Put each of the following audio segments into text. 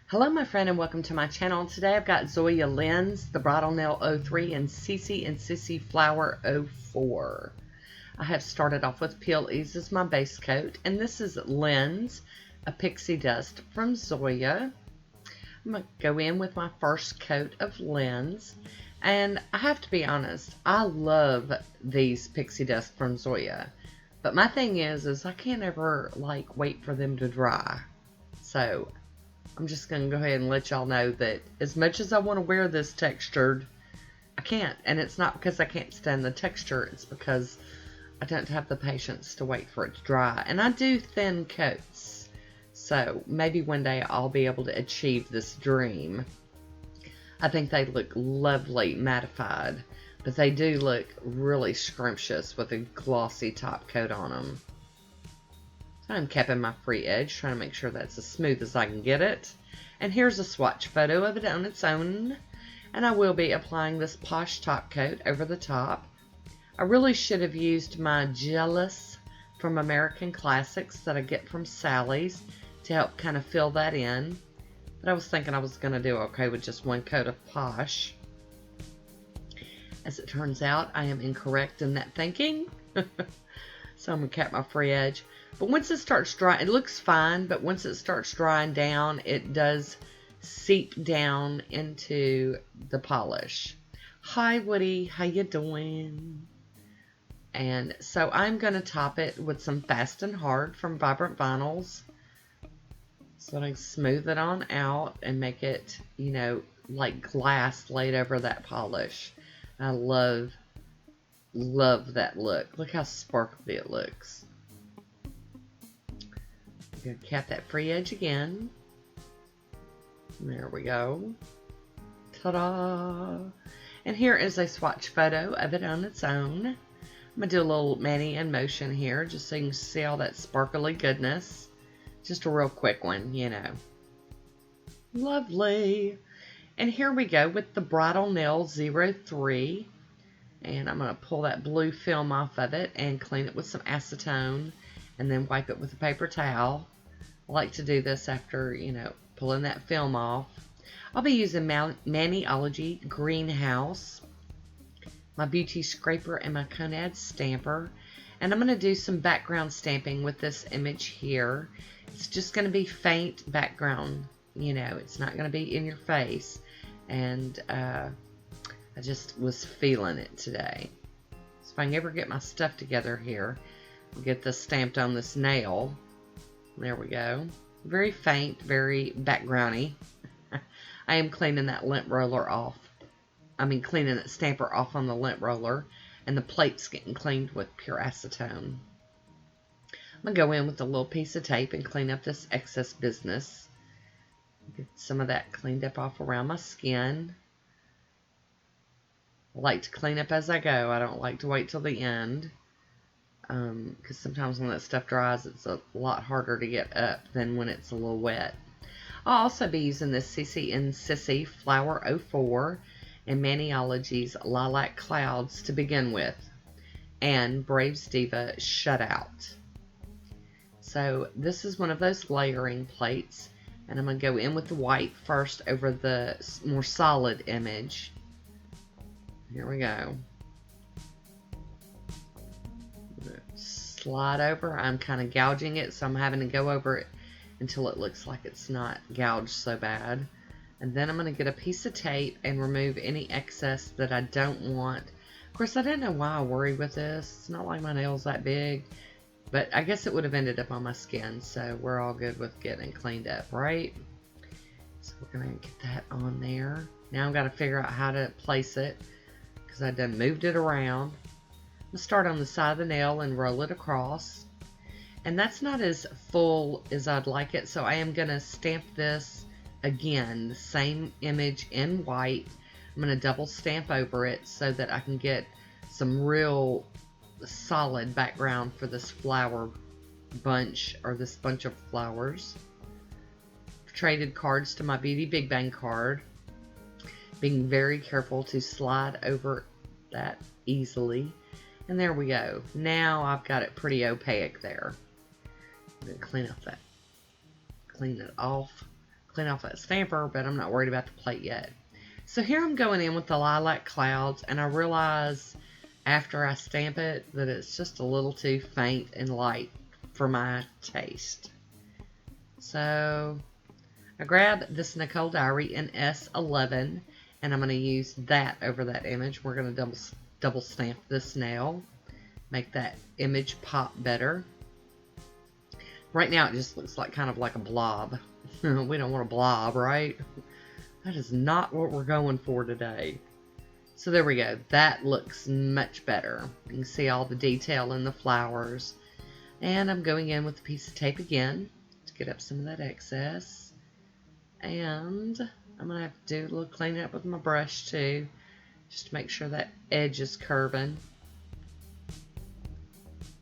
Hello my friend and welcome to my channel. Today I've got Zoya Linds, the Bridal Nail 03 and Cici and Sisi Flower 04. I have started off with Peel Ease as my base coat, and this is Linds, a pixie dust from Zoya. I'm going to go in with my first coat of Linds, and I have to be honest, I love these pixie dust from Zoya. But my thing is I can't ever wait for them to dry. So I'm just going to go ahead and let y'all know that as much as I want to wear this textured, I can't. And it's not because I can't stand the texture. It's because I don't have the patience to wait for it to dry. And I do thin coats. So maybe one day I'll be able to achieve this dream. I think they look lovely mattified. But they do look really scrumptious with a glossy top coat on them. I'm capping my free edge, trying to make sure that's as smooth as I can get it. And here's a swatch photo of it on its own. And I will be applying this Poshe top coat over the top. I really should have used my Jealous from American Classics that I get from Sally's to help kind of fill that in. But I was thinking I was going to do okay with just one coat of Poshe. As it turns out, I am incorrect in that thinking. So I'm going to cap my free edge. But once it starts drying, it looks fine, but once it starts drying down, it does seep down into the polish. Hi, Woody. How you doing? And so I'm going to top it with some Fast and Hard from Vibrant Vinyls. So I can smooth it on out and make it, you know, like glass laid over that polish. I love that look. Look how sparkly it looks. I'm going to cap that free edge again. There we go. Ta-da! And here is a swatch photo of it on its own. I'm going to do a little mani in motion here just so you can see all that sparkly goodness. Just a real quick one, you know. Lovely! And here we go with the Bridal Nail 03. And I'm going to pull that blue film off of it and clean it with some acetone and then wipe it with a paper towel. I like to do this after, you know, pulling that film off. I'll be using Maniology Greenhouse, my Beauty Scraper, and my Conad Stamper. And I'm going to do some background stamping with this image here. It's just going to be faint background, you know, it's not going to be in your face. And I just was feeling it today. So if I can ever get my stuff together here, I'll get this stamped on this nail. There we go. Very faint, very backgroundy. I am cleaning that lint roller off. I mean, cleaning that stamper off on the lint roller. And the plate's getting cleaned with pure acetone. I'm going to go in with a little piece of tape and clean up this excess business. Get some of that cleaned up off around my skin. I like to clean up as I go. I don't like to wait till the end. Because sometimes when that stuff dries, it's a lot harder to get up than when it's a little wet. I'll also be using this Cici and Sisi Flower 04 and Maniology's Lilac Clouds to begin with. And Braves Diva Shutout. So this is one of those layering plates. And I'm going to go in with the white first over the more solid image. Here we go. Slide over. I'm kind of gouging it, so I'm having to go over it until it looks like it's not gouged so bad. And then I'm going to get a piece of tape and remove any excess that I don't want. Of course, I didn't know why I worry with this. It's not like my nail's that big. But I guess it would have ended up on my skin, so we're all good with getting it cleaned up, right? So we're going to get that on there. Now I've got to figure out how to place it, because I done moved it around. I'm going to start on the side of the nail and roll it across. And that's not as full as I'd like it, so I am going to stamp this again, the same image in white. I'm going to double stamp over it so that I can get some real solid background for this flower bunch, or this bunch of flowers. Traded cards to my Beauty Big Bang card. Being very careful to slide over that easily. And there we go. Now I've got it pretty opaque there. I'm going to clean up that. Clean it off. clean off that stamper, but I'm not worried about the plate yet. So here I'm going in with the lilac clouds, and I realize after I stamp it that it's just a little too faint and light for my taste. So I grab this Nicole Diary in S11, and I'm going to use that over that image. We're going to double stamp this nail, make that image pop better. Right now it just looks like kind of like a blob. We don't want a blob, right? That is not what we're going for today. So there we go. That looks much better. You can see all the detail in the flowers. And I'm going in with a piece of tape again to get up some of that excess. And I'm going to have to do a little cleaning up with my brush too, just to make sure that edge is curving,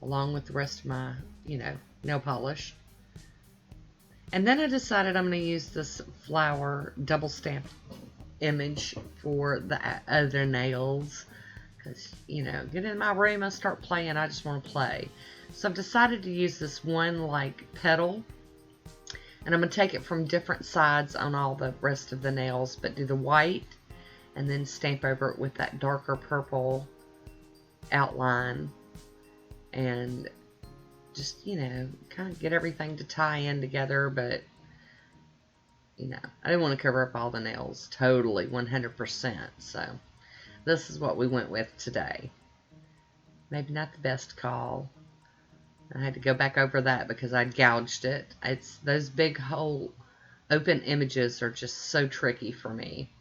along with the rest of my, nail polish. And then I decided I'm going to use this flower double stamped image for the other nails. Because, get in my room, I start playing, I just want to play. So I've decided to use this one like petal. And I'm going to take it from different sides on all the rest of the nails, but do the white and then stamp over it with that darker purple outline. And just, kind of get everything to tie in together, but, I didn't want to cover up all the nails totally, 100%, so this is what we went with today. Maybe not the best call. I had to go back over that because I gouged it. It's those big whole open images are just so tricky for me.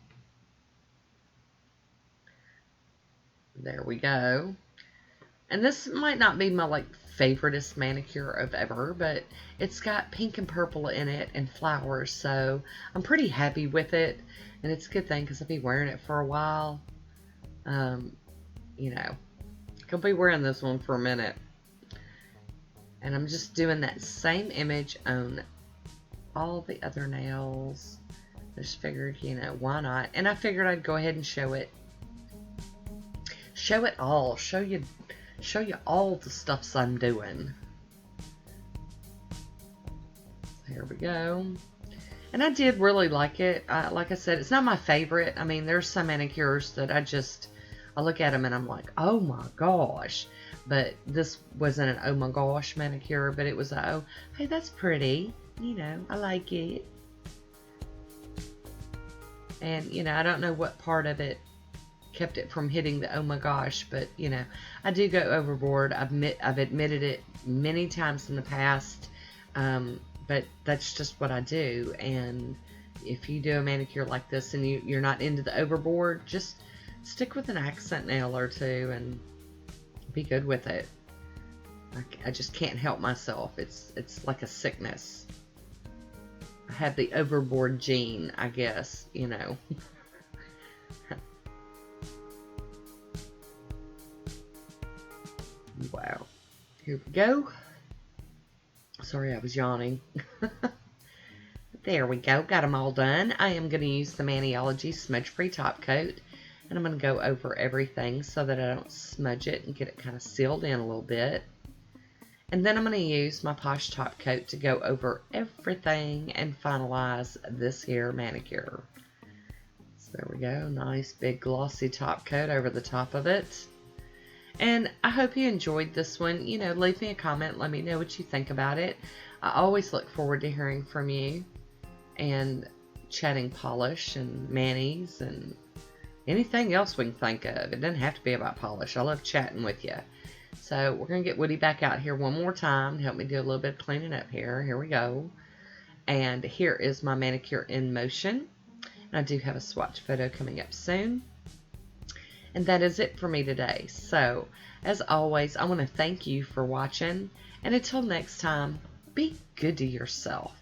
There we go. And this might not be my favoriteest manicure of ever, but it's got pink and purple in it and flowers, so I'm pretty happy with it. And it's a good thing because I'll be wearing it for a while. I'll be wearing this one for a minute. And I'm just doing that same image on all the other nails. I just figured, why not? And I figured I'd go ahead and show it. Show it all. Show you all the stuffs I'm doing. There we go. And I did really like it. Like I said, it's not my favorite. I mean, there's some manicures that I look at them and I'm like, oh my gosh. But this wasn't an oh my gosh manicure, but it was a, oh, hey, that's pretty. I like it. And, I don't know what part of it kept it from hitting the oh my gosh, but, I do go overboard. I've admitted it many times in the past, but that's just what I do. And if you do a manicure like this and you're not into the overboard, just stick with an accent nail or two and be good with it. I just can't help myself. It's like a sickness. I have the overboard gene, I guess, Wow. Here we go. Sorry, I was yawning. There we go. Got them all done. I am going to use the Maniology Smudge-Free Top Coat. And I'm going to go over everything so that I don't smudge it and get it kind of sealed in a little bit. And then I'm going to use my Poshe Top Coat to go over everything and finalize this here manicure. So there we go. Nice big glossy top coat over the top of it. And I hope you enjoyed this one. Leave me a comment. Let me know what you think about it. I always look forward to hearing from you and chatting polish and manis and anything else we can think of. It doesn't have to be about polish. I love chatting with you. So we're going to get Woody back out here one more time to help me do a little bit of cleaning up here. Here we go. And here is my manicure in motion. And I do have a swatch photo coming up soon. And that is it for me today. So, as always, I want to thank you for watching. And until next time, be good to yourself.